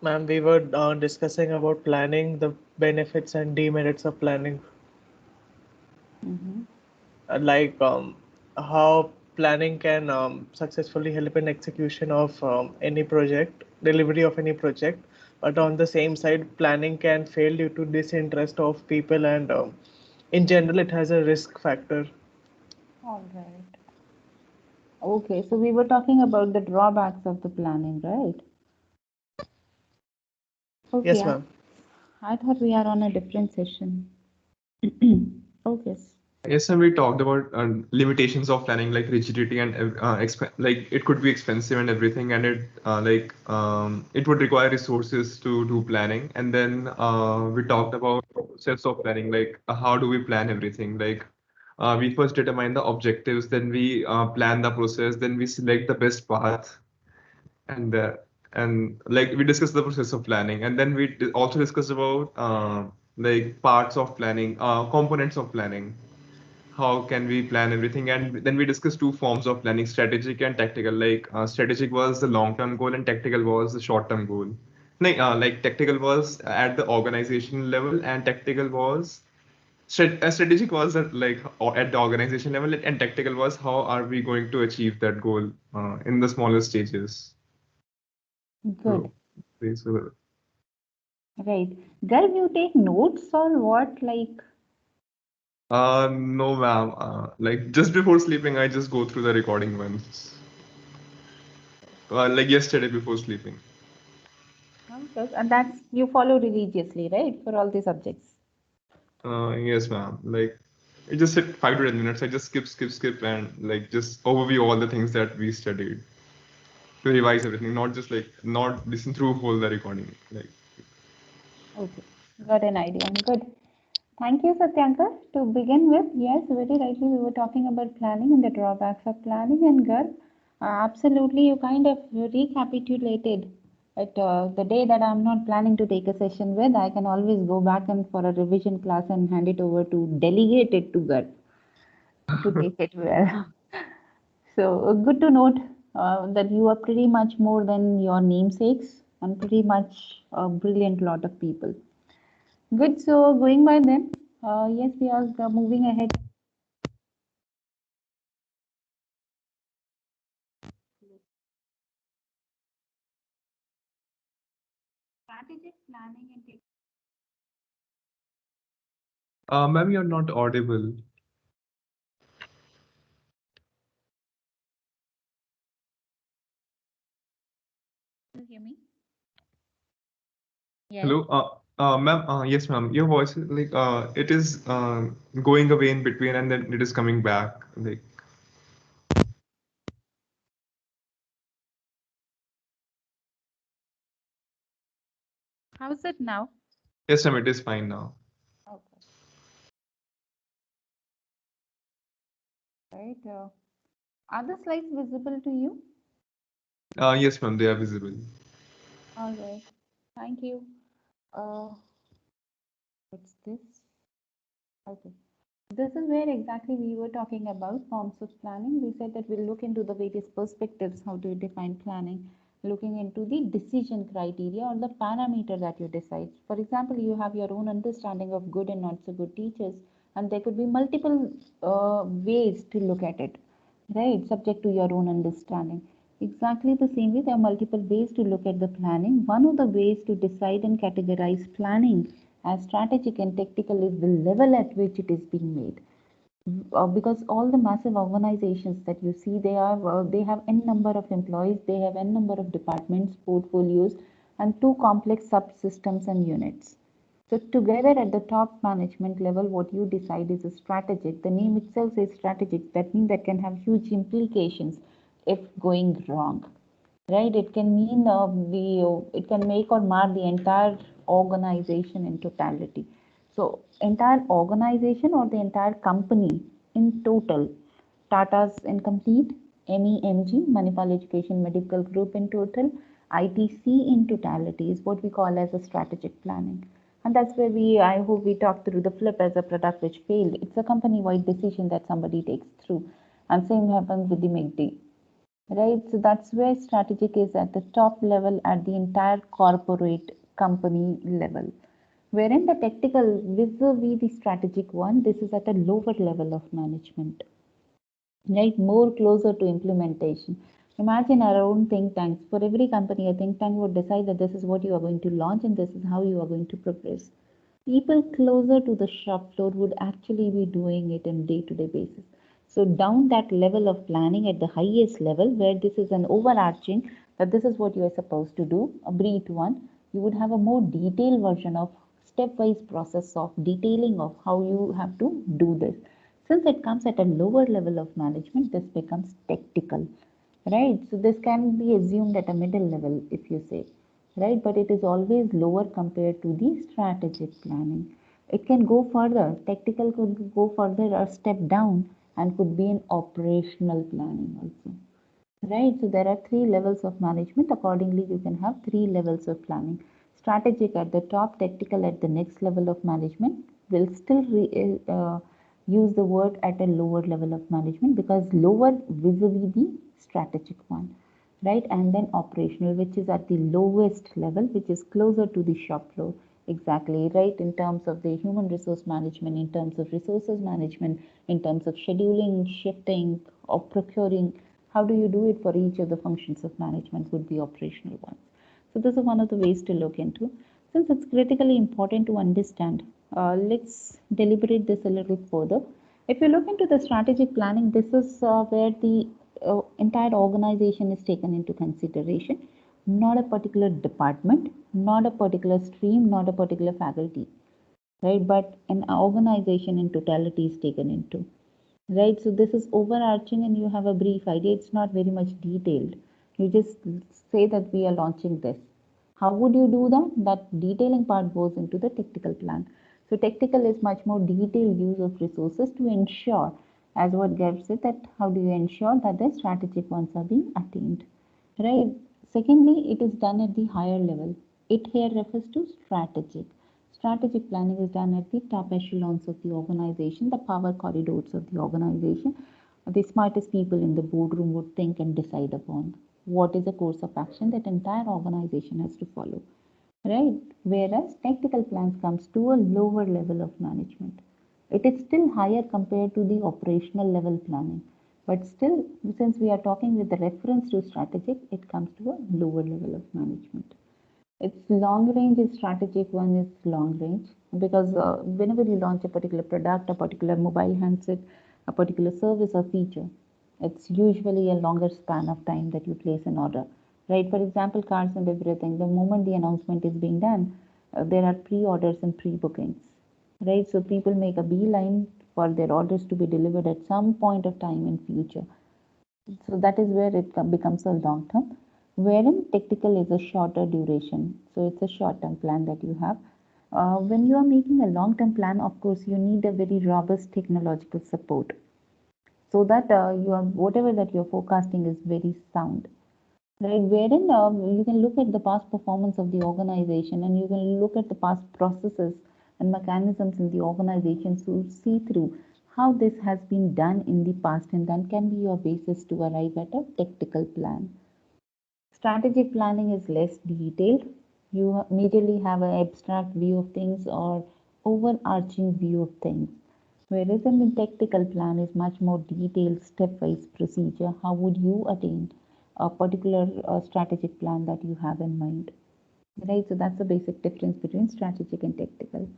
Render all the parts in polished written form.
Ma'am, we were discussing about planning, the benefits and demerits of planning, Mm-hmm. like how planning can successfully help in execution of any project, delivery of any project. But on the same side, planning can fail due to disinterest of people, and in general, it has a risk factor. All right. Okay, so we were talking about the drawbacks of the planning, right? Okay, Yes, ma'am. I thought we are on a different session. Okay. Yes, and we talked about limitations of planning, like rigidity and like it could be expensive and everything, and it would require resources to do planning. And then we talked about process of planning, like how do we plan everything? Like we first determine the objectives, then we plan the process, then we select the best path, and like we discussed the process of planning, and then we also discussed about like parts of planning, components of planning, how can we plan everything. And then we discussed two forms of planning, strategic and tactical. Like strategic was the long term goal and tactical was the short term goal. Like tactical was at the organization level and tactical was strategic was at the organization level, and tactical was how are we going to achieve that goal in the smaller stages. Good. So these were Right. Garv, you take notes or what? Like, no ma'am, like just before sleeping I just go through the recording once, like yesterday before sleeping. okay. And that's you follow religiously, right? For all the subjects. Yes, ma'am. Like, it just hit 5 to 10 minutes. I just skip, and like just overview all the things that we studied to revise everything, not just like not listen through whole the recording. Like, Okay. Got an idea. Good. Thank you, Satyankar. To begin with, yes, very rightly, we were talking about planning and the drawbacks of planning. And Garv, absolutely, you kind of recapitulated at the day that I'm not planning to take a session with, I can always go back and for a revision class and hand it over to delegate it to Garv to take it well. So good to note that you are pretty much more than your namesakes and pretty much a brilliant lot of people. Good. So going by then, yes, we are moving ahead. Strategic planning and ma'am, you're not audible. you hear me? Yes. Hello, ma'am. Yes, ma'am. Your voice is like it is going away in between, and then it is coming back. Like, How's it now? yes, ma'am. It is fine now. Okay. Right. Are the slides visible to you? Yes, ma'am. They are visible. All right. Thank you. Uh, what's this? Okay. This is where exactly we were talking about forms of planning. We said that we'll look into the various perspectives, how do you define planning, looking into the decision criteria or the parameter that you decide. For example, you have your own understanding of good and not so good teachers, and there could be multiple ways to look at it, right? Subject to your own understanding. Exactly the same way, there are multiple ways to look at the planning. One of the ways to decide and categorize planning as strategic and tactical is the level at which it is being made. Because all the massive organizations that you see, they have n number of employees, they have n number of departments, portfolios, and two complex subsystems and units. So together at the top management level, what you decide is a strategic. The name itself says strategic. That means that can have huge implications if going wrong, right? It can mean it can make or mar the entire organization in totality. So entire organization or the entire company in total, Tata's incomplete, MEMG, Manipal Education Medical Group in total, ITC in totality is what we call as a strategic planning. And that's where I hope we talked through the flip as a product which failed. It's a company wide decision that somebody takes through. And same happens with the McD. right? So that's where strategic is at the top level at the entire corporate company level. Wherein the tactical vis-a-vis the strategic one, this is at a lower level of management, right? More closer to implementation. Imagine our own think tanks. For every company, a think tank would decide that this is what you are going to launch and this is how you are going to progress. People closer to the shop floor would actually be doing it on day-to-day basis. So down that level of planning at the highest level, where this is an overarching, that this is what you are supposed to do, a brief one, you would have a more detailed version of stepwise process of detailing of how you have to do this. Since it comes at a lower level of management, this becomes tactical, right? So this can be assumed at a middle level, if you say, right? But it is always lower compared to the strategic planning. It can go further. Tactical could go further a step down and could be an operational planning also, right? So there are three levels of management. Accordingly, you can have three levels of planning. Strategic at the top, tactical at the next level of management. Will still use the word at a lower level of management because lower vis-a-vis the strategic one, right? And then operational, which is at the lowest level, which is closer to the shop floor. Exactly, right? In terms of the human resource management, in terms of resources management, in terms of scheduling, shifting, or procuring, how do you do it for each of the functions of management would be operational ones. So this is one of the ways to look into. Since it's critically important to understand, let's deliberate this a little further. If you look into the strategic planning, this is where the entire organization is taken into consideration, not a particular department, not a particular stream, not a particular faculty, right? But an organization in totality is taken into, right? So this is overarching and you have a brief idea. It's not very much detailed. You just say that we are launching this. How would you do that? That detailing part goes into the tactical plan. So tactical is much more detailed use of resources to ensure, as what Gav said, that how do you ensure that the strategic ones are being attained, right? Secondly, it is done at the higher level. It here refers to strategic. Strategic planning is done at the top echelons of the organization, the power corridors of the organization. The smartest people in the boardroom would think and decide upon what is the course of action that entire organization has to follow, right? Whereas tactical plans comes to a lower level of management. It is still higher compared to the operational level planning, but still, since we are talking with the reference to strategic, it comes to a lower level of management. It's long range is strategic, one is long range because whenever you launch a particular product, a particular mobile handset, a particular service or feature, it's usually a longer span of time that you place an order, right? For example, cars and everything, the moment the announcement is being done, there are pre-orders and pre-bookings, right? So people make a beeline for their orders to be delivered at some point of time in future. So that is where it becomes a long term, wherein tactical is a shorter duration. So it's a short term plan that you have. When you are making a long term plan, of course, you need a very robust technological support so that you are, whatever that you're forecasting is very sound. Right, wherein you can look at the past performance of the organization and you can look at the past processes and mechanisms in the organization to see through how this has been done in the past, and that can be your basis to arrive at a tactical plan. Strategic planning is less detailed. You immediately have an abstract view of things or overarching view of things. Whereas a tactical plan is much more detailed, stepwise procedure. How would you attain a particular strategic plan that you have in mind? Right, so that's the basic difference between strategic and tactical.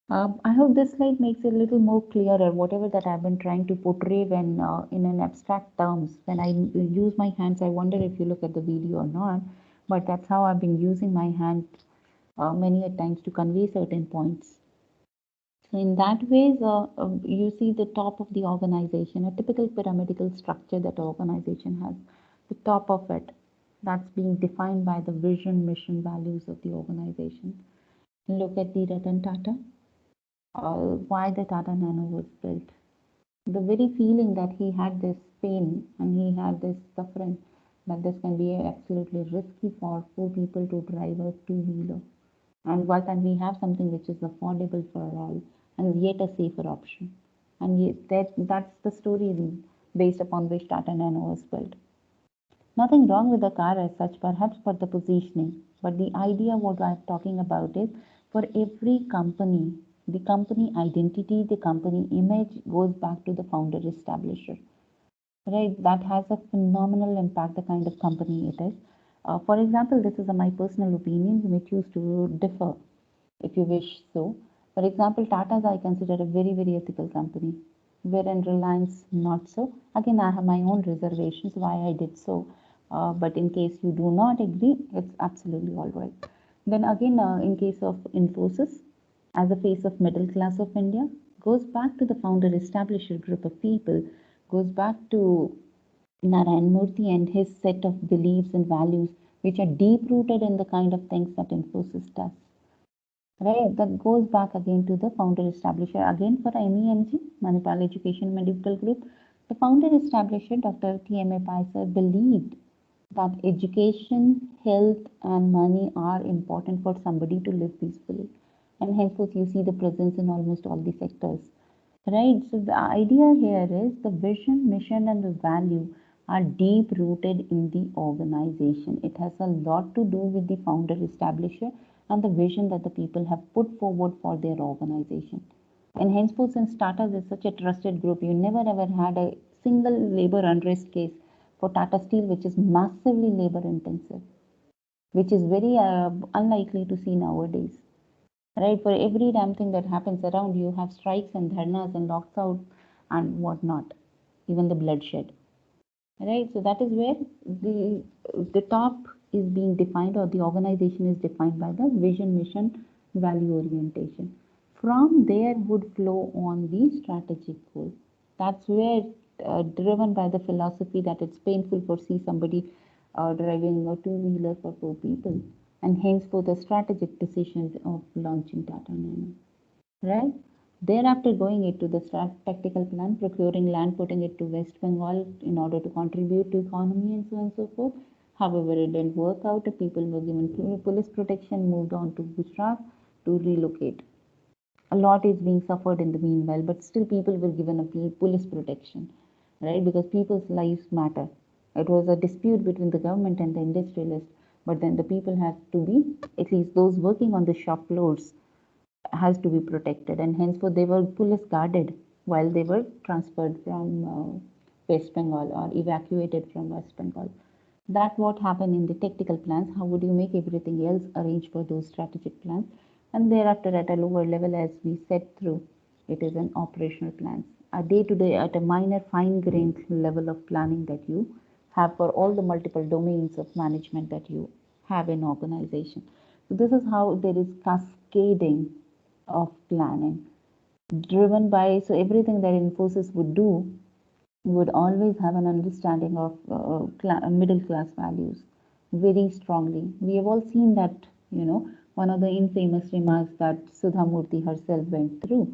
I hope this slide makes it a little more clearer, whatever that I've been trying to portray when in an abstract terms. When I use my hands, I wonder if you look at the video or not, but that's how I've been using my hand many a times to convey certain points. So in that way, you see the top of the organization, a typical pyramidal structure that organization has. The top of it, that's being defined by the vision, mission, values of the organization. Look at the Ratan Tata, why the Tata Nano was built. The very feeling that he had this pain and he had this suffering, that this can be absolutely risky for poor people to drive a two-wheeler. And why can't we have something which is affordable for all and yet a safer option? And yet that's the story based upon which Tata Nano was built. Nothing wrong with the car as such, perhaps for the positioning. But the idea what I'm talking about is for every company, the company identity, the company image goes back to the founder establisher. Right, that has a phenomenal impact, the kind of company it is. For example, this is my personal opinion. You may choose to differ if you wish so. For example, Tata's I consider a very, very ethical company, wherein Reliance not so. Again, I have my own reservations why I did so. But in case you do not agree, it's absolutely all right. Then again, in case of Infosys, as a face of middle class of India, goes back to the founder establisher group of people, goes back to Narayan Murthy and his set of beliefs and values, which are deep rooted in the kind of things that Infosys does. Right, that goes back again to the founder establisher. Again, for MEMG, Manipal Education Medical Group, the founder establisher, Dr. TMA Pai sir, believed that education, health, and money are important for somebody to live peacefully. And henceforth, you see the presence in almost all the sectors. Right, so the idea here is the vision, mission, and the value are deep rooted in the organization. It has a lot to do with the founder establisher and the vision that the people have put forward for their organization. And henceforth, since Tata is such a trusted group, you never ever had a single labor unrest case for Tata Steel, which is massively labor intensive, which is very unlikely to see nowadays. Right, for every damn thing that happens around you have strikes and dharnas and locks out and whatnot, even the bloodshed. Right, so that is where the top is being defined, or the organization is defined by the vision, mission, value orientation. From there would flow on the strategic goal. That's where driven by the philosophy that it's painful for see somebody driving a two-wheeler for four people, and hence for the strategic decisions of launching Tata Nano. Right? Thereafter, going into the tactical plan, procuring land, putting it to West Bengal in order to contribute to economy and so on and so forth. However, it didn't work out. People were given police protection, moved on to Gujarat to relocate. A lot is being suffered in the meanwhile, but still people were given a police protection, right? Because people's lives matter. It was a dispute between the government and the industrialists, but then the people have to be, at least those working on the shop floors, has to be protected, and henceforth they were police guarded while they were transferred from West Bengal or evacuated from West Bengal. That what happened in the tactical plans. How would you make everything else arrange for those strategic plans? And thereafter, at a lower level, as we said through, it is an operational plans. A day-to-day, at a minor, fine-grained level of planning that you have for all the multiple domains of management that you have in organization. So this is how there is cascading of planning, driven by, so everything that Infosys would do would always have an understanding of middle class values very strongly. We have all seen that, one of the infamous remarks that Sudha Murthy herself went through,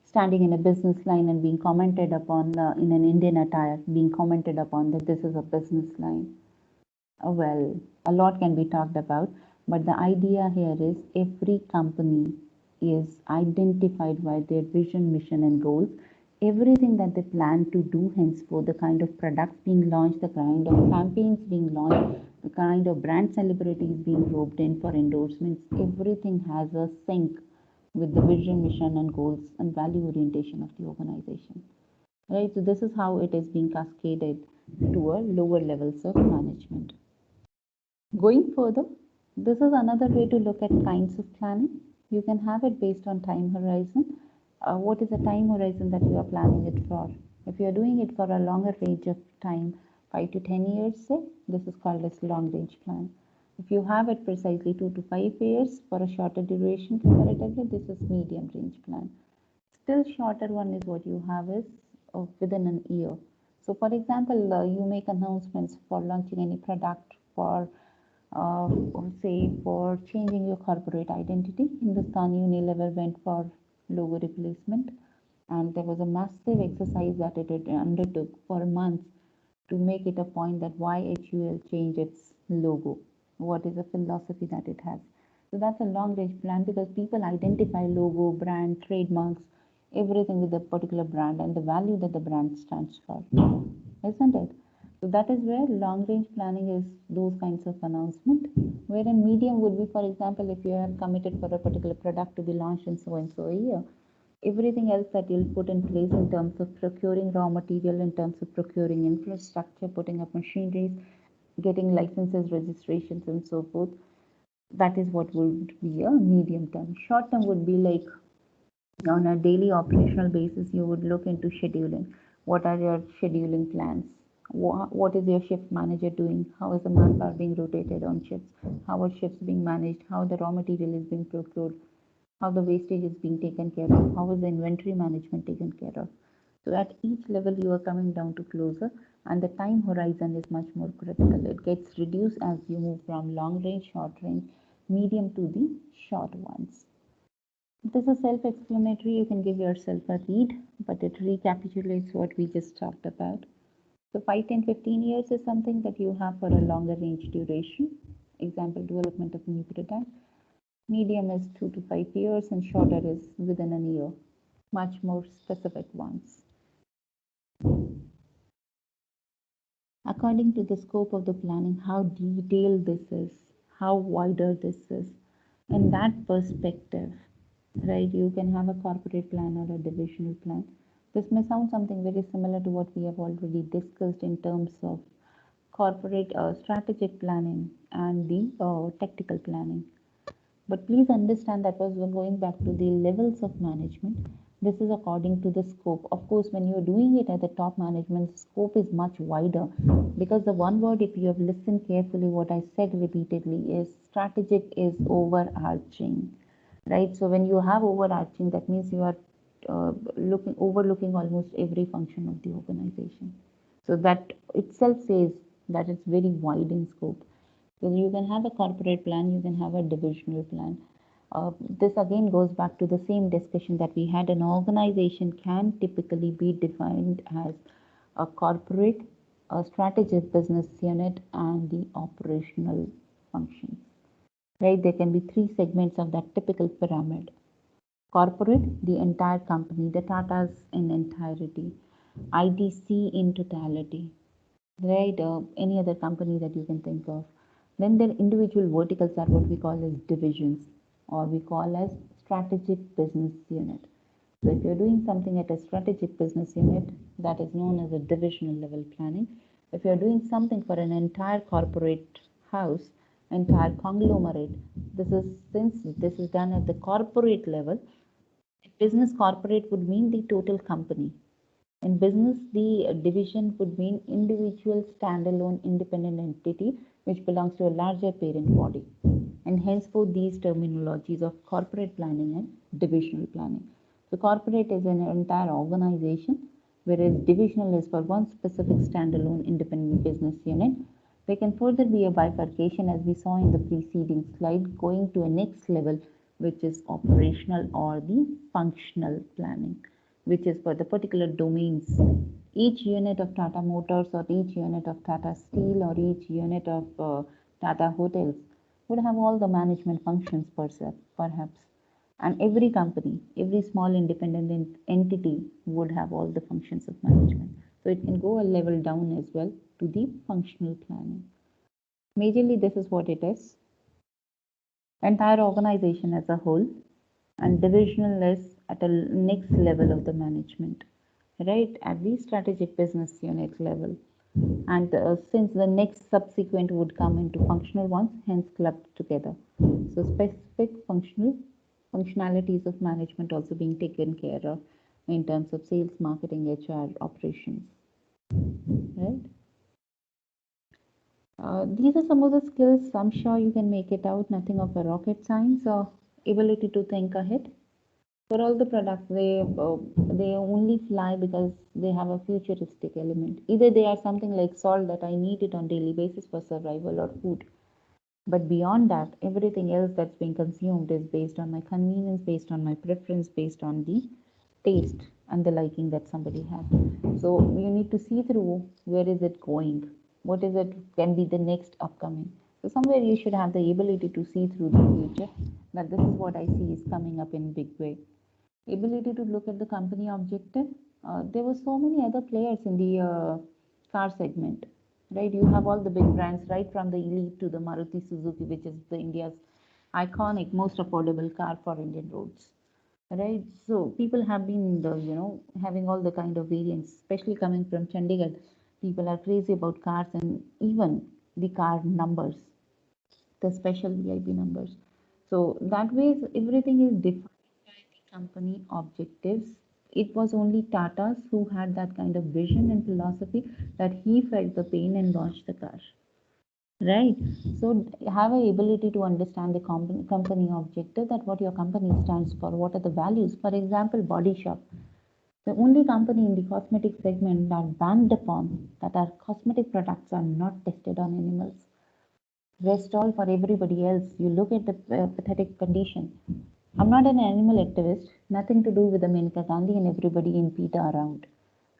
standing in a business line and being commented upon in an Indian attire, being commented upon that this is a business line. Well, a lot can be talked about, but the idea here is every company is identified by their vision, mission, and goals. Everything that they plan to do henceforth, the kind of products being launched, the kind of campaigns being launched, the kind of brand celebrities being roped in for endorsements, everything has a sync with the vision, mission, and goals and value orientation of the organization. Right, so this is how it is being cascaded to a lower levels of management. Going further, this is another way to look at kinds of planning. You can have it based on time horizon. What is the time horizon that you are planning it for? If you are doing it for a longer range of time, 5 to 10 years, say, this is called as long range plan. If you have it precisely 2 to 5 years for a shorter duration comparatively, this is medium range plan. Still shorter one is what you have is within an year. So for example, you make announcements for launching any product for say for changing your corporate identity. Hindustan Unilever went for logo replacement, and there was a massive exercise that it undertook for months to make it a point that why HUL changed its logo, what is the philosophy that it has. So that's a long range plan because people identify logo, brand, trademarks, everything with a particular brand and the value that the brand stands for, isn't it? So that is where long range planning is those kinds of announcement, wherein medium would be, for example, if you have committed for a particular product to be launched in so and so a year, everything else that you'll put in place in terms of procuring raw material, in terms of procuring infrastructure, putting up machineries, getting licenses, registrations, and so forth, that is what would be a medium term. Short term would be like on a daily operational basis, you would look into scheduling. What are your scheduling plans? What is your shift manager doing? How is the manpower being rotated on shifts? How are shifts being managed? How the raw material is being procured? How the wastage is being taken care of? How is the inventory management taken care of? So at each level, you are coming down to closer, and the time horizon is much more critical. It gets reduced as you move from long range, short range, medium to the short ones. This is self-explanatory. You can give yourself a read, but it recapitulates what we just talked about. So 5, 10, 15 years is something that you have for a longer range duration. Example, development of new product. Medium is 2 to 5 years, and shorter is within a year. Much more specific ones. According to the scope of the planning, how detailed this is, how wider this is, in that perspective, right, you can have a corporate plan or a divisional plan. This may sound something very similar to what we have already discussed in terms of corporate strategic planning and the tactical planning. But please understand that was going back to the levels of management. This is according to the scope. Of course, when you're doing it at the top management, scope is much wider, because the one word, if you have listened carefully, what I said repeatedly is strategic is overarching, right? So when you have overarching, that means you are overlooking almost every function of the organization. So that itself says that it's very wide in scope. So you can have a corporate plan, you can have a divisional plan. This again goes back to the same discussion that we had. An organization can typically be defined as a corporate, a strategic business unit, and the operational functions. Right? There can be 3 segments of that typical pyramid. Corporate, the entire company, the Tatas in entirety, ITC in totality, right? Any other company that you can think of. Then their individual verticals are what we call as divisions, or we call as strategic business unit. So if you're doing something at a strategic business unit, that is known as a divisional level planning. If you're doing something for an entire corporate house, entire conglomerate, since this is done at the corporate level, business corporate would mean the total company. In business, the division would mean individual, standalone, independent entity which belongs to a larger parent body. And henceforth, these terminologies of corporate planning and divisional planning. So, corporate is an entire organization, whereas divisional is for one specific standalone independent business unit. There can further be a bifurcation, as we saw in the preceding slide, going to a next level, which is operational or the functional planning, which is for the particular domains. Each unit of Tata Motors, or each unit of Tata Steel, or each unit of Tata Hotels would have all the management functions perhaps. And every company, every small independent entity would have all the functions of management. So it can go a level down as well to the functional planning. Majorly, this is what it is. Entire organization as a whole, and divisional is at a next level of the management, right, at the strategic business unit level. And since the next subsequent would come into functional ones, hence clubbed together. So specific functionalities of management also being taken care of in terms of sales, marketing, HR, operations, right? These are some of the skills. I'm sure you can make it out. Nothing of a rocket science, or ability to think ahead. For all the products, they only fly because they have a futuristic element. Either they are something like salt that I need it on daily basis for survival, or food. But beyond that, everything else that's being consumed is based on my convenience, based on my preference, based on the taste and the liking that somebody has. So you need to see through where is it going, what is it can be the next upcoming. So somewhere you should have the ability to see through the future, that this is what I see is coming up in big way. Ability to look at the company objective. There were so many other players in the car segment. right? You have all the big brands, right from the Elite to the Maruti Suzuki, which is the India's iconic, most affordable car for Indian roads, right? So people have been, having all the kind of variants, especially coming from Chandigarh. People are crazy about cars and even the car numbers, the special VIP numbers. So that way, everything is defined by the company objectives. It was only Tata's who had that kind of vision and philosophy that he felt the pain and launched the car. Right. So have a ability to understand the company objective, that what your company stands for, what are the values. For example, Body Shop, the only company in the cosmetic segment that banned upon that our cosmetic products are not tested on animals. Rest all for everybody else. You look at the pathetic condition. I'm not an animal activist, nothing to do with the Maneka Gandhi and everybody in PETA around.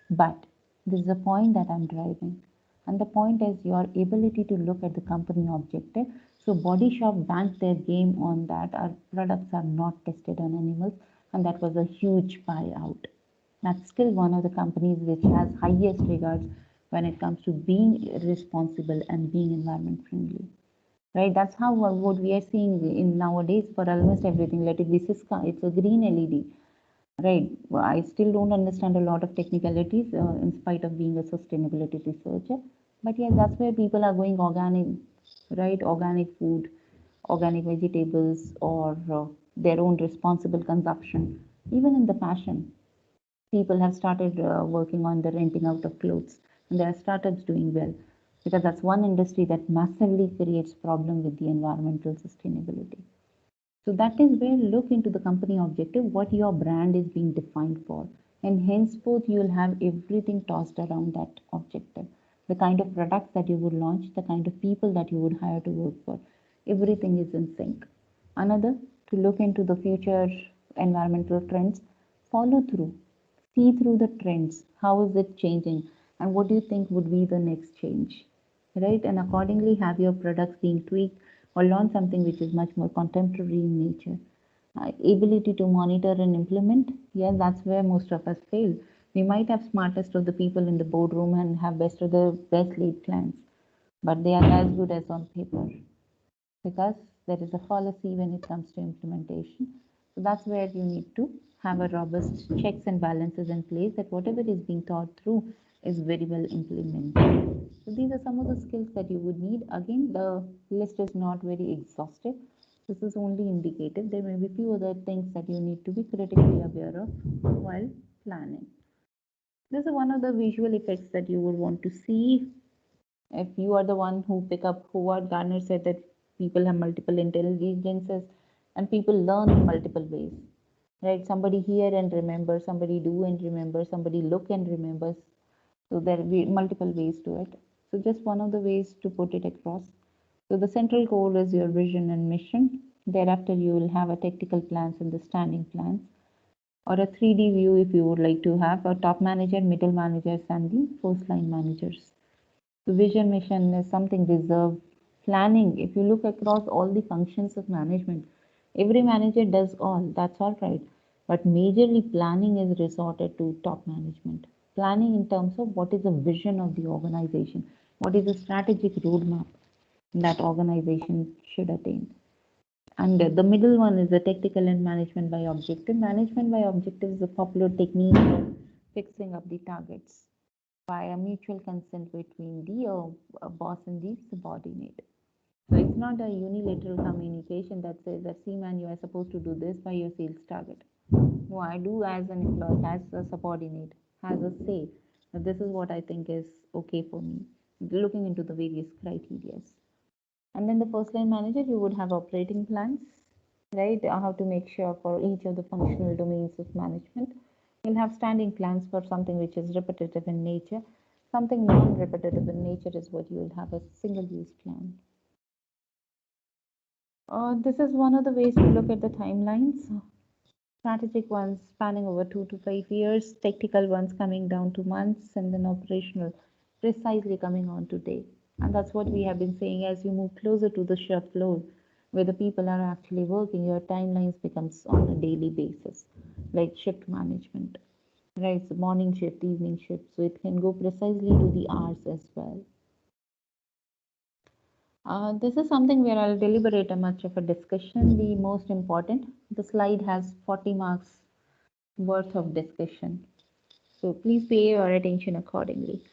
But this is the point that I'm driving. And the point is your ability to look at the company objective. So Body Shop banked their game on that. Our products are not tested on animals, and that was a huge buyout. That's still one of the companies which has highest regards when it comes to being responsible and being environment friendly. Right, that's how what we are seeing in nowadays for almost everything. Let it be Cisco, it's a green LED. Right. Well, I still don't understand a lot of technicalities in spite of being a sustainability researcher. But yes, that's where people are going organic, right? Organic food, organic vegetables, or their own responsible consumption. Even in the fashion, people have started working on the renting out of clothes, and there are startups doing well because that's one industry that massively creates problem with the environmental sustainability. So that is where look into the company objective, what your brand is being defined for. And henceforth, you will have everything tossed around that objective. The kind of products that you would launch, the kind of people that you would hire to work for. Everything is in sync. Another, to look into the future environmental trends, follow through, see through the trends. How is it changing? And what do you think would be the next change? Right? And accordingly, have your products being tweaked or launch something which is much more contemporary in nature. Ability to monitor and implement, yeah, that's where most of us fail. We might have smartest of the people in the boardroom and have best of the best laid plans, but they are as good as on paper because there is a fallacy when it comes to implementation. So that's where you need to have a robust checks and balances in place that whatever is being taught through is very well implemented. So these are some of the skills that you would need. Again, the list is not very exhaustive. This is only indicative. There may be few other things that you need to be critically aware of while planning. This is one of the visual effects that you would want to see if you are the one who pick up Howard Gardner said that people have multiple intelligences and people learn in multiple ways. Right? Somebody hear and remember, somebody do and remember, somebody look and remembers. So there will be multiple ways to it. So just one of the ways to put it across. So the central goal is your vision and mission. Thereafter, you will have a tactical plans and the standing plans, or a 3D view if you would like to have a top manager, middle managers, and the first line managers. The vision mission is something reserved. Planning, if you look across all the functions of management, every manager does all, that's all right. But majorly planning is resorted to top management. Planning in terms of what is the vision of the organization, what is the strategic roadmap that organization should attain. And the middle one is the tactical and management by objective. Management by objective is a popular technique for fixing up the targets by a mutual consent between the boss and the subordinate. So it's not a unilateral communication that says that, see man, you are supposed to do this by your sales target. No, I do as an employee, as a subordinate, has a say that this is what I think is okay for me, looking into the various criteria. And then the first line manager, you would have operating plans, right? How to make sure for each of the functional domains of management. You'll have standing plans for something which is repetitive in nature. Something non-repetitive in nature is what you will have a single-use plan. This is one of the ways to look at the timelines. Strategic ones spanning over 2 to 5 years, tactical ones coming down to months, and then operational precisely coming on to day. And that's what we have been saying as you move closer to the shop floor, where the people are actually working, your timelines becomes on a daily basis, like shift management, right? So morning shift, evening shift, so it can go precisely to the hours as well. This is something where I'll deliberate a much of a discussion. The most important, the slide has 40 marks worth of discussion. So please pay your attention accordingly.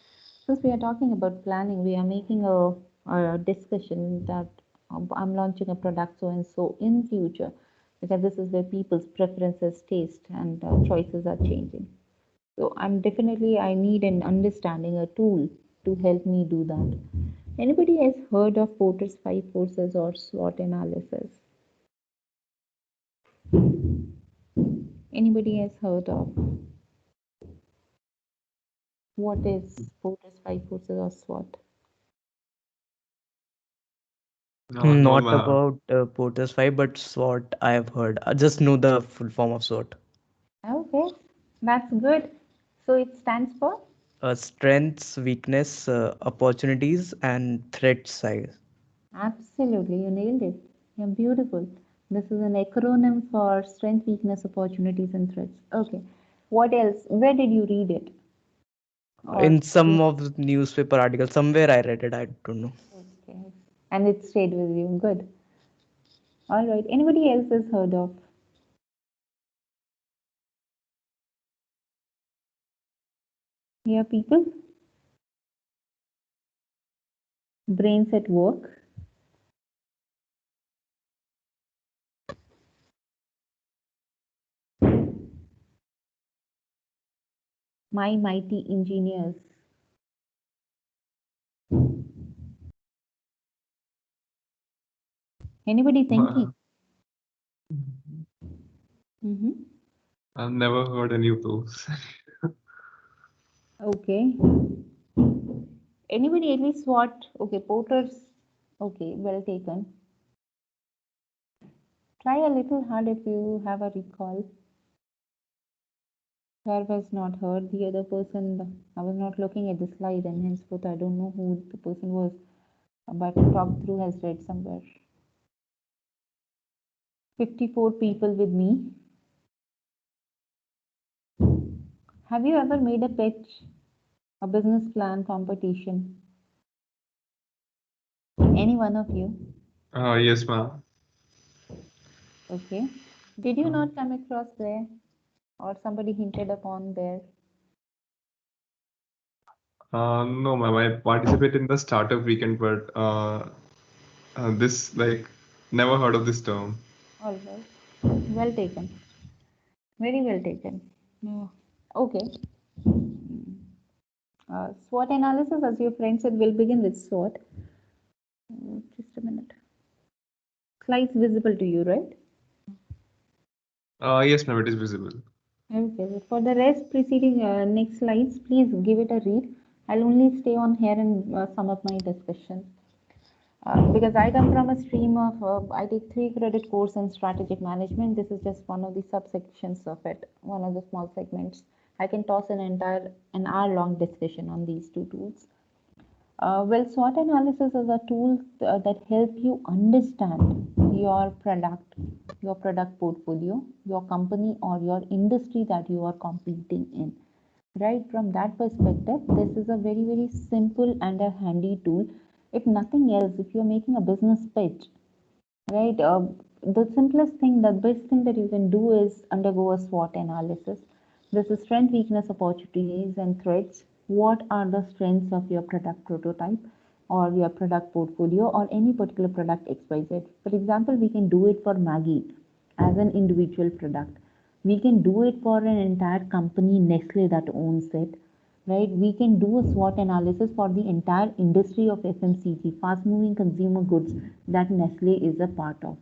Since we are talking about planning, we are making a discussion that I'm launching a product so and so in future, because this is where people's preferences, taste, and choices are changing. So I need an understanding, a tool to help me do that. Anybody has heard of Porter's five forces or SWOT analysis? Anybody has heard of what is Porter's five forces or SWOT? No, Not ma'am. about Porter's 5, but SWOT I have heard. I just know the full form of SWOT. Okay, that's good. So it stands for? Strengths, weakness, opportunities, and threat size. Absolutely, you nailed it. You're beautiful. This is an acronym for strength, weakness, opportunities, and threats. Okay. What else? Where did you read it? Or In some of the newspaper articles, somewhere I read it, I don't know. okay. And it stayed with you. Good. All right. Anybody else has heard of? Here, people? Brains at work. My mighty engineers. Anybody thinking? Mm-hmm. I've never heard any of those. Okay. Anybody at least what? Okay, Porter's. Okay, well taken. Try a little hard if you have a recall. Sir was not heard. The other person, I was not looking at the slide, and henceforth I don't know who the person was, but talk through has read somewhere. 54 people with me. Have you ever made a pitch, a business plan competition? Any one of you? Yes, ma'am. Okay. Did you not come across there, or somebody hinted upon there? No, ma'am. I participate in the startup weekend, but this never heard of this term. All right. Well taken. Very well taken. Yeah. Okay. SWOT analysis, as your friend said, will begin with SWOT. Just a minute. Slides visible to you, right? Yes, ma'am. It is visible. Okay. For the rest preceding next slides, please give it a read. I'll only stay on here and sum up my discussion. Because I come from a stream of, I did 3 credit course in strategic management. This is just one of the subsections of it, one of the small segments. I can toss an hour long discussion on these two tools. Well, SWOT analysis is a tool that help you understand your product portfolio, your company, or your industry that you are competing in. Right from that perspective, this is a very, very simple and a handy tool. If nothing else, if you're making a business pitch, right, the simplest thing, the best thing that you can do is undergo a SWOT analysis. This is strength, weakness, opportunities, and threats. What are the strengths of your product prototype or your product portfolio or any particular product XYZ? For example, we can do it for Maggie as an individual product. We can do it for an entire company, Nestle, that owns it, right? We can do a SWOT analysis for the entire industry of FMCG, fast moving consumer goods, that Nestle is a part of,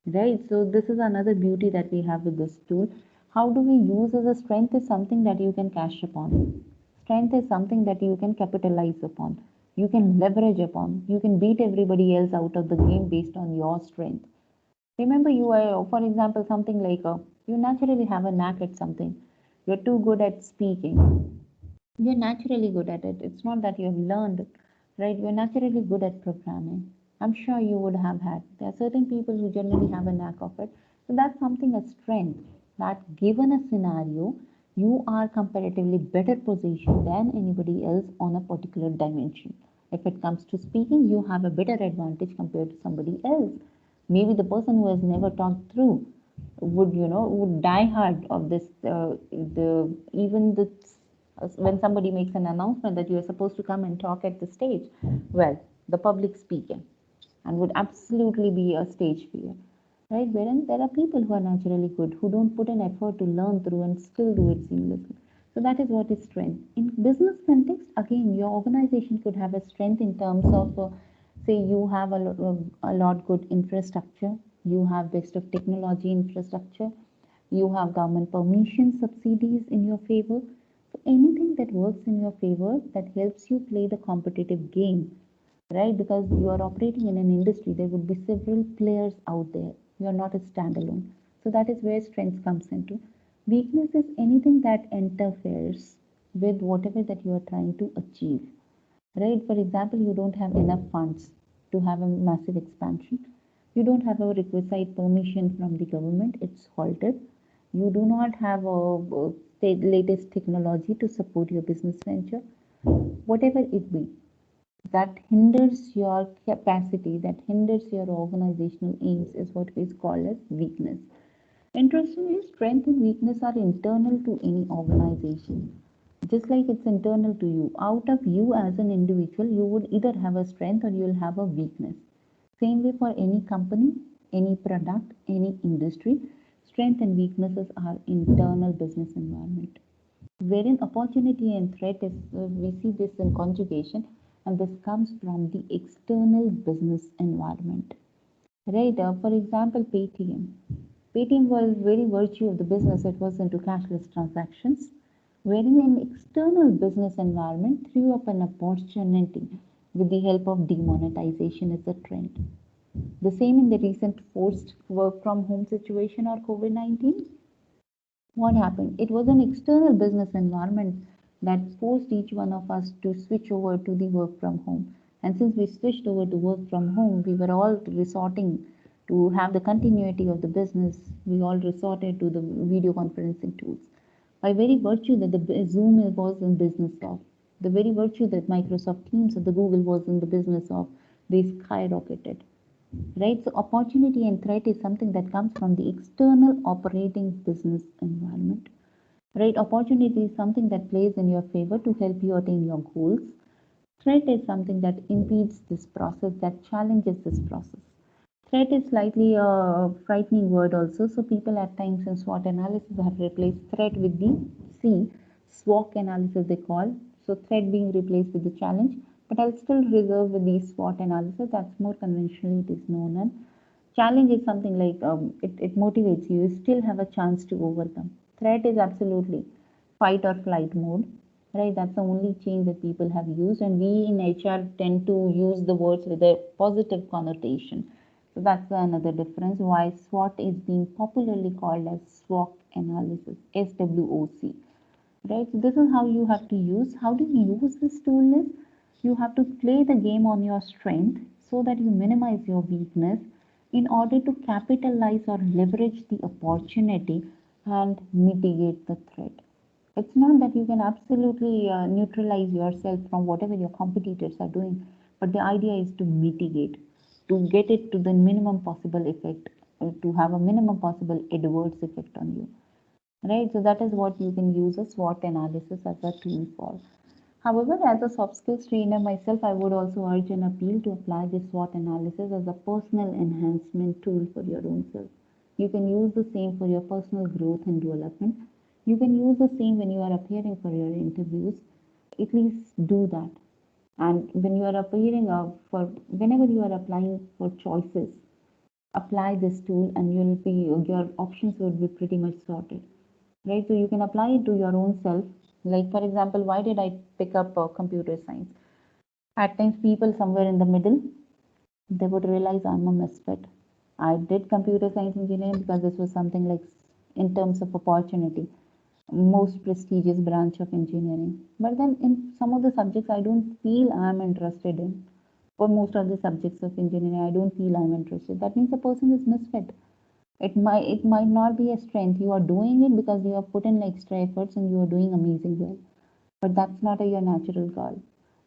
right? So this is another beauty that we have with this tool. How do we use as a strength is something that you can cash upon. Strength is something that you can capitalize upon. You can leverage upon. You can beat everybody else out of the game based on your strength. Remember, you are, for example, something like you naturally have a knack at something. You're too good at speaking. You're naturally good at it. It's not that you have learned, right? You're naturally good at programming. I'm sure you would have had. There are certain people who generally have a knack of it. So that's something a strength that given a scenario, you are comparatively better positioned than anybody else on a particular dimension. If it comes to speaking, you have a better advantage compared to somebody else. Maybe the person who has never talked through would die hard of this. When somebody makes an announcement that you are supposed to come and talk at the stage, well, the public speaking, and would absolutely be a stage fear, right? Wherein there are people who are naturally good, who don't put an effort to learn through and still do it seamlessly. So that is what is strength. In business context, again, your organization could have a strength in terms of, say, you have a lot good infrastructure, you have best of technology infrastructure, you have government permission subsidies in your favor. So anything that works in your favor that helps you play the competitive game, right? Because you are operating in an industry, there would be several players out there. You are not a standalone. So that is where strength comes into. Weakness is anything that interferes with whatever that you are trying to achieve, right? For example, you don't have enough funds to have a massive expansion. You don't have a requisite permission from the government, it's halted. You do not have a latest technology to support your business venture. Whatever it be, that hinders your capacity, that hinders your organizational aims, is what is called as weakness. Interestingly, strength and weakness are internal to any organization. Just like it's internal to you, out of you as an individual, you would either have a strength or you will have a weakness. Same way for any company, any product, any industry, strength and weaknesses are internal business environment. Wherein opportunity and threat is, we see this in conjugation, and this comes from the external business environment, right? For example, Paytm was very virtue of the business. It was into cashless transactions, wherein an external business environment threw up an opportunity with the help of demonetization as a trend. The same in the recent forced work from home situation or COVID-19. What happened? It was an external business environment that forced each one of us to switch over to the work from home. And since we switched over to work from home, we were all resorting to have the continuity of the business. We all resorted to the video conferencing tools. By very virtue that the Zoom was in business of, the very virtue that Microsoft Teams or the Google was in the business of, they skyrocketed. Right? So opportunity and threat is something that comes from the external operating business environment. Right? Opportunity is something that plays in your favor to help you attain your goals. Threat is something that impedes this process, that challenges this process. Threat is slightly a frightening word also. So people at times in SWOT analysis have replaced threat with the SWOT analysis they call. So threat being replaced with the challenge. But I'll still reserve with the SWOT analysis. That's more conventionally it is known. And challenge is something like it motivates you. You still have a chance to overcome. Threat is absolutely fight or flight mode, right? That's the only change that people have used. And we in HR tend to use the words with a positive connotation. So that's another difference why SWOT is being popularly called as SWOT analysis, SWOC. Right? So this is how you have to use. How do you use this tool is you have to play the game on your strength so that you minimize your weakness in order to capitalize or leverage the opportunity and mitigate the threat. It's not that you can absolutely neutralize yourself from whatever your competitors are doing, but the idea is to mitigate, to get it to the minimum possible effect, to have a minimum possible adverse effect on you. Right? So that is what you can use a SWOT analysis as a tool for. However, as a soft skills trainer myself, I would also urge and appeal to apply this SWOT analysis as a personal enhancement tool for your own self. You can use the same for your personal growth and development. You can use the same when you are appearing for your interviews. At least do that. And when you are appearing whenever you are applying for choices, apply this tool and your options will be pretty much sorted. Right? So you can apply it to your own self. Like for example, why did I pick up computer science? At times people somewhere in the middle, they would realize I'm a misfit. I did computer science engineering because this was something like, in terms of opportunity, most prestigious branch of engineering. But then in some of the subjects I don't feel I'm interested in. For most of the subjects of engineering, I don't feel I'm interested. That means the person is misfit. It might not be a strength. You are doing it because you have put in extra efforts and you are doing amazing well. But that's not your natural goal.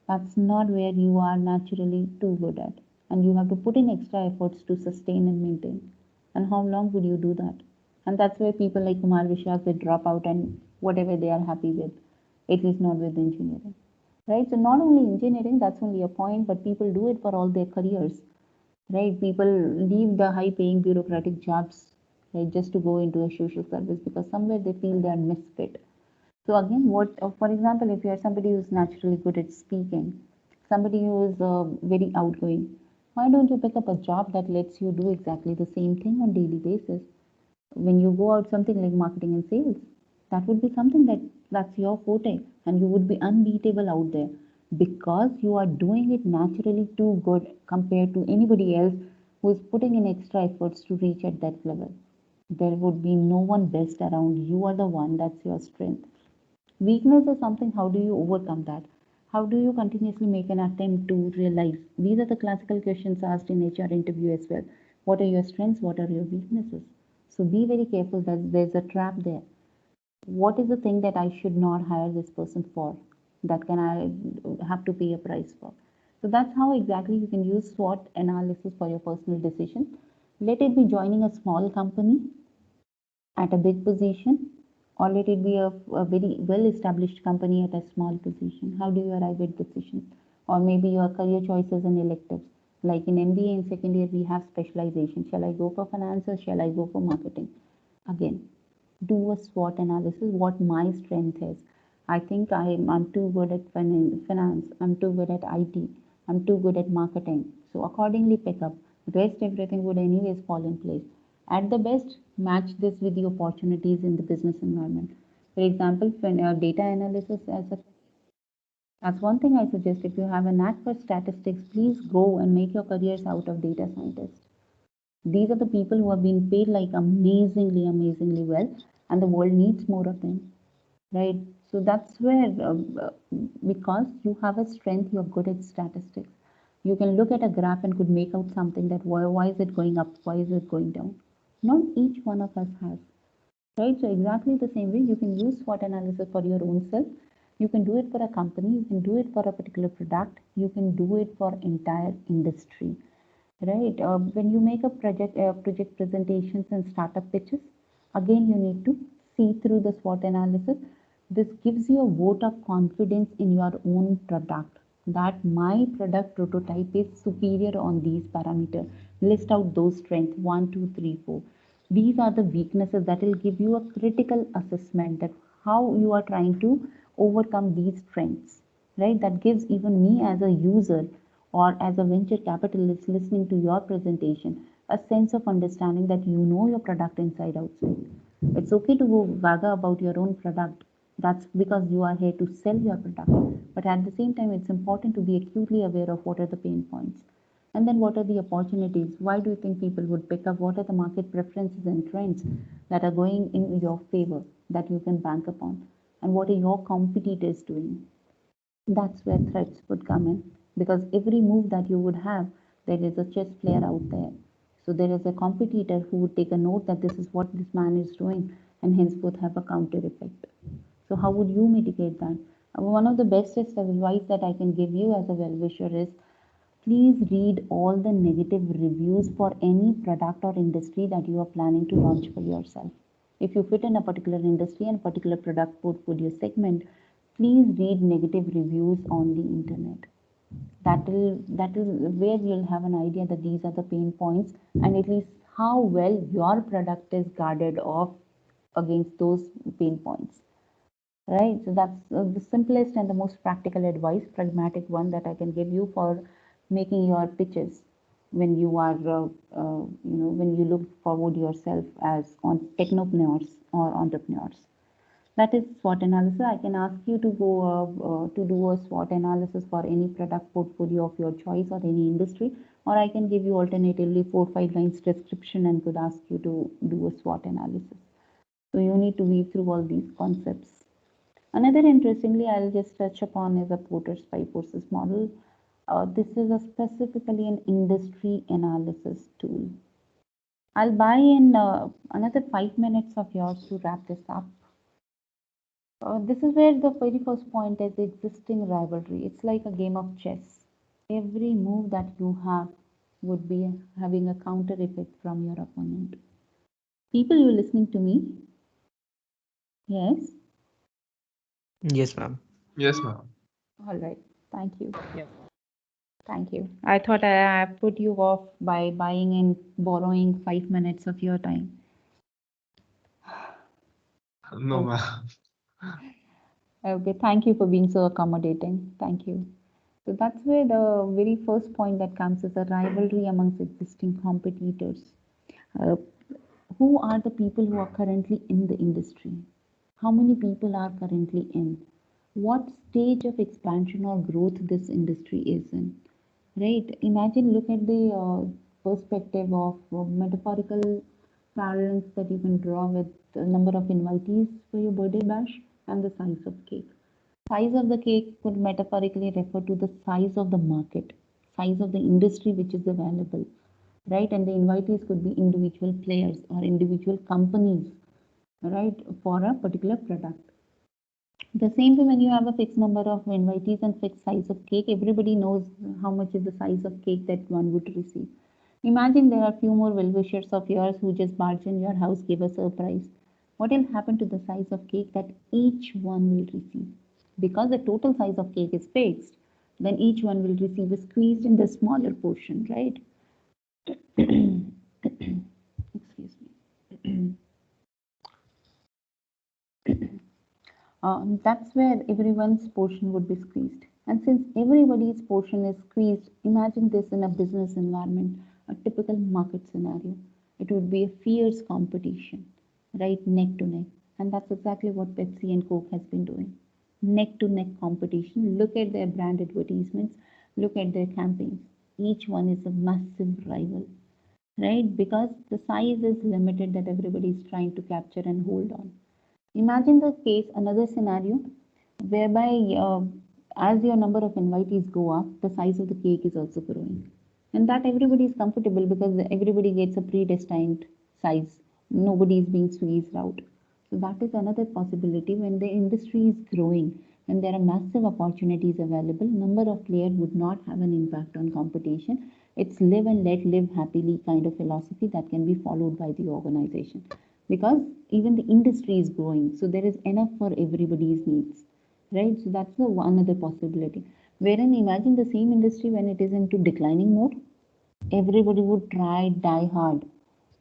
That's not where you are naturally too good at. And you have to put in extra efforts to sustain and maintain. And how long would you do that? And that's where people like Kumar Vishwas, they drop out and whatever they are happy with, at least not with engineering. Right? So not only engineering, that's only a point, but people do it for all their careers. Right? People leave the high paying bureaucratic jobs, right, just to go into a social service because somewhere they feel they are misfit. So again, for example, if you are somebody who's naturally good at speaking, somebody who is very outgoing, why don't you pick up a job that lets you do exactly the same thing on daily basis? When you go out something like marketing and sales, that would be something that's your forte, and you would be unbeatable out there because you are doing it naturally too good compared to anybody else who is putting in extra efforts to reach at that level. There would be no one best around. You are the one. That's your strength. Weakness is something, how do you overcome that? How do you continuously make an attempt to realize? These are the classical questions asked in HR interview as well. What are your strengths? What are your weaknesses? So be very careful that there's a trap there. What is the thing that I should not hire this person for? That can I have to pay a price for? So that's how exactly you can use SWOT analysis for your personal decision. Let it be joining a small company at a big position, or let it be a very well established company at a small position. How do you arrive at decision? Or maybe your career choices and electives. Like in MBA in second year, we have specialization. Shall I go for finance or shall I go for marketing? Again, do a SWOT analysis, what my strength is. I think I'm too good at finance, I'm too good at IT, I'm too good at marketing. So accordingly pick up. Rest everything would anyways fall in place. At the best, match this with the opportunities in the business environment. For example, when data analysis that's one thing I suggest. If you have a knack for statistics, please go and make your careers out of data scientists. These are the people who have been paid like amazingly, amazingly well, and the world needs more of them, right? So that's where, because you have a strength, you're good at statistics. You can look at a graph and could make out something that why is it going up, why is it going down? Not each one of us has, right? So exactly the same way, you can use SWOT analysis for your own self. You can do it for a company. You can do it for a particular product. You can do it for entire industry. Right. When you make a project presentations and startup pitches, again you need to see through the SWOT analysis. This gives you a vote of confidence in your own product, that my product prototype is superior on these parameters. List out those strengths 1, 2, 3, 4. These are the weaknesses that will give you a critical assessment that how you are trying to overcome these strengths. Right. That gives even me as a user or as a venture capitalist listening to your presentation, a sense of understanding that you know your product inside outside. It's okay to go gaga about your own product. That's because you are here to sell your product. But at the same time, it's important to be acutely aware of what are the pain points. And then what are the opportunities? Why do you think people would pick up? What are the market preferences and trends that are going in your favor that you can bank upon? And what are your competitors doing? That's where threats would come in, because every move that you would have, there is a chess player out there. So there is a competitor who would take a note that this is what this man is doing and henceforth have a counter effect. So how would you mitigate that? One of the bestest advice that I can give you as a well-wisher is please read all the negative reviews for any product or industry that you are planning to launch for yourself. If you fit in a particular industry and particular product portfolio segment, please read negative reviews on the internet. That is where you'll have an idea that these are the pain points and at least how well your product is guarded off against those pain points. Right, so that's the simplest and the most practical advice, pragmatic one that I can give you for making your pitches when you are, when you look forward yourself as on technopreneurs or entrepreneurs. That is SWOT analysis. I can ask you to go to do a SWOT analysis for any product portfolio of your choice or any industry, or I can give you alternatively 4-5 lines description and could ask you to do a SWOT analysis. So you need to weave through all these concepts. Another interestingly, I'll just touch upon is a Porter's 5 forces model. This is specifically an industry analysis tool. I'll buy in another 5 minutes of yours to wrap this up. This is where the very first point is existing rivalry. It's like a game of chess. Every move that you have would be having a counter effect from your opponent. People, you listening to me? Yes? Yes, ma'am. Yes, ma'am. All right. Thank you. Yes. Thank you. I thought I put you off by buying and borrowing 5 minutes of your time. No, Okay. ma'am. Okay, thank you for being so accommodating. Thank you. So that's where the very first point that comes is a rivalry amongst existing competitors. Uh, who are the people who are currently in the industry? How many people are currently in? What stage of expansion or growth this industry is in? Right? Imagine, look at the perspective of metaphorical parallels that you can draw with the number of invitees for your birthday bash and the size of cake. Size of the cake could metaphorically refer to the size of the market, size of the industry which is available, right? And the invitees could be individual players or individual companies, right, for a particular product. The same way when you have a fixed number of invitees and fixed size of cake, everybody knows how much is the size of cake that one would receive. Imagine there are few more well-wishers of yours who just barge in your house, give a surprise. What will happen to the size of cake that each one will receive? Because the total size of cake is fixed, then each one will receive a squeezed in the smaller portion, right? Excuse me. That's where everyone's portion would be squeezed. And since everybody's portion is squeezed, imagine this in a business environment, a typical market scenario. It would be a fierce competition, right, neck to neck. And that's exactly what Pepsi and Coke has been doing. Neck to neck competition. Look at their brand advertisements, look at their campaigns. Each one is a massive rival, right? Because the size is limited that everybody is trying to capture and hold on. Imagine the case, another scenario whereby as your number of invitees go up, the size of the cake is also growing. And that everybody is comfortable because everybody gets a predestined size. Nobody is being squeezed out. So that is another possibility when the industry is growing and there are massive opportunities available, number of players would not have an impact on competition. It's live and let live happily kind of philosophy that can be followed by the organization because even the industry is growing, so there is enough for everybody's needs, right? So that's the one other possibility. Wherein imagine the same industry when it is into declining mode, everybody would try die hard,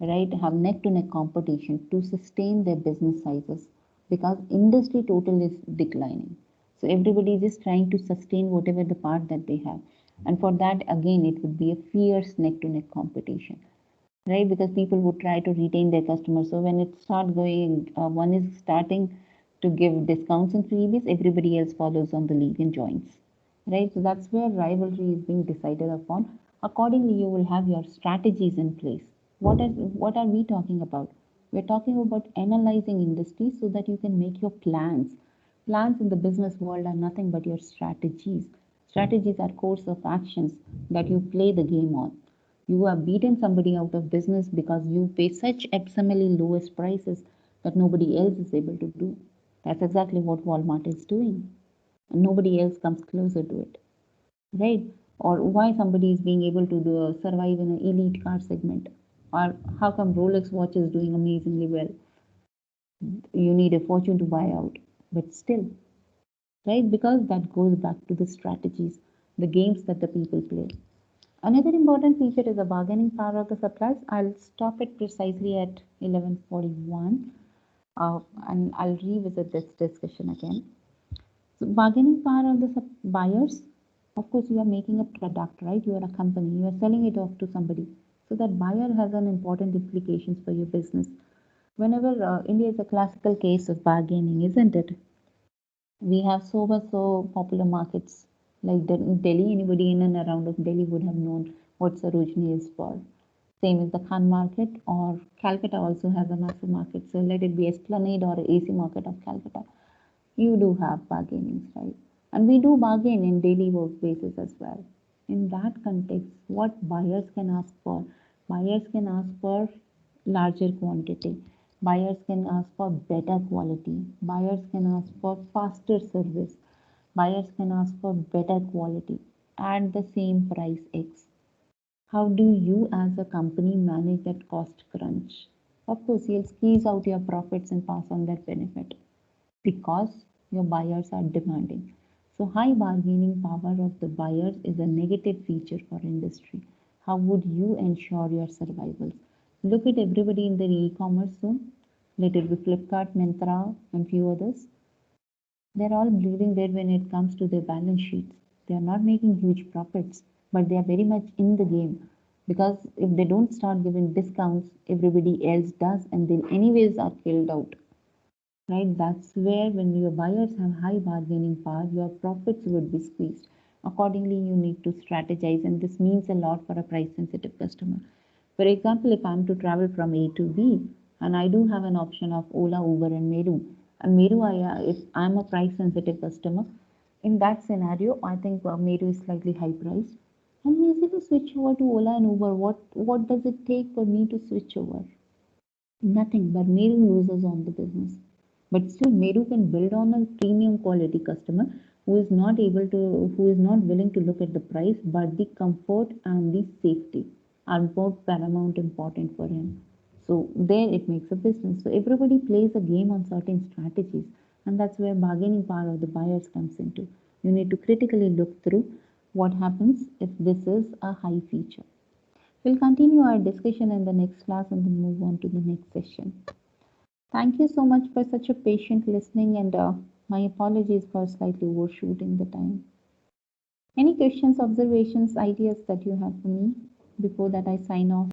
right? Have neck to neck competition to sustain their business sizes because industry total is declining. So everybody is just trying to sustain whatever the part that they have. And for that, again, it would be a fierce neck to neck competition, right? Because people would try to retain their customers. So when it start going, one is starting to give discounts and freebies, everybody else follows on the lead and joins, right? So that's where rivalry is being decided upon. Accordingly, you will have your strategies in place. What are we talking about? We're talking about analyzing industry so that you can make your plans. Plans in the business world are nothing but your strategies. Strategies are course of actions that you play the game on. You have beaten somebody out of business because you pay such absurdly lowest prices that nobody else is able to do. That's exactly what Walmart is doing. And nobody else comes closer to it, right? Or why somebody is being able to survive in an elite car segment. Or how come Rolex watch is doing amazingly well? You need a fortune to buy out. But still, right? Because that goes back to the strategies, the games that the people play. Another important feature is the bargaining power of the suppliers. I'll stop it precisely at 11:41 and I'll revisit this discussion again. So bargaining power of the buyers, of course, you are making a product, right? You are a company, you are selling it off to somebody. So that buyer has an important implications for your business. Whenever India is a classical case of bargaining, isn't it? We have so popular markets like Delhi. Anybody in and around of Delhi would have known what Sarojini is for. Same as the Khan market, or Calcutta also has a massive market. So let it be Esplanade or AC market of Calcutta. You do have bargainings, right? And we do bargain in daily work basis as well. In that context, what buyers can ask for? Buyers can ask for larger quantity. Buyers can ask for better quality. Buyers can ask for faster service. Buyers can ask for better quality at the same price X. How do you as a company manage that cost crunch? Of course, you'll squeeze out your profits and pass on that benefit because your buyers are demanding. So high bargaining power of the buyers is a negative feature for industry. How would you ensure your survival? Look at everybody in their e-commerce zone. Let it be Flipkart, Myntra, and few others. They're all bleeding red when it comes to their balance sheets. They are not making huge profits, but they are very much in the game because if they don't start giving discounts, everybody else does, and then anyways are killed out. Right? That's where when your buyers have high bargaining power, your profits would be squeezed. Accordingly, you need to strategize, and this means a lot for a price sensitive customer. For example, if I'm to travel from A to B, and I do have an option of Ola, Uber, and Meru, if I'm a price sensitive customer, in that scenario, I think Meru is slightly high priced. I'll easily switch over to Ola and Uber. What does it take for me to switch over? Nothing, but Meru loses on the business. But still, Meru can build on a premium quality customer who is not willing to look at the price, but the comfort and the safety are both paramount important for him. So there it makes a business. So everybody plays a game on certain strategies, and that's where bargaining power of the buyers comes into. You need to critically look through what happens if this is a high feature. We'll continue our discussion in the next class and then move on to the next session. Thank you so much for such a patient listening, and my apologies for slightly overshooting the time. Any questions, observations, ideas that you have for me before that I sign off?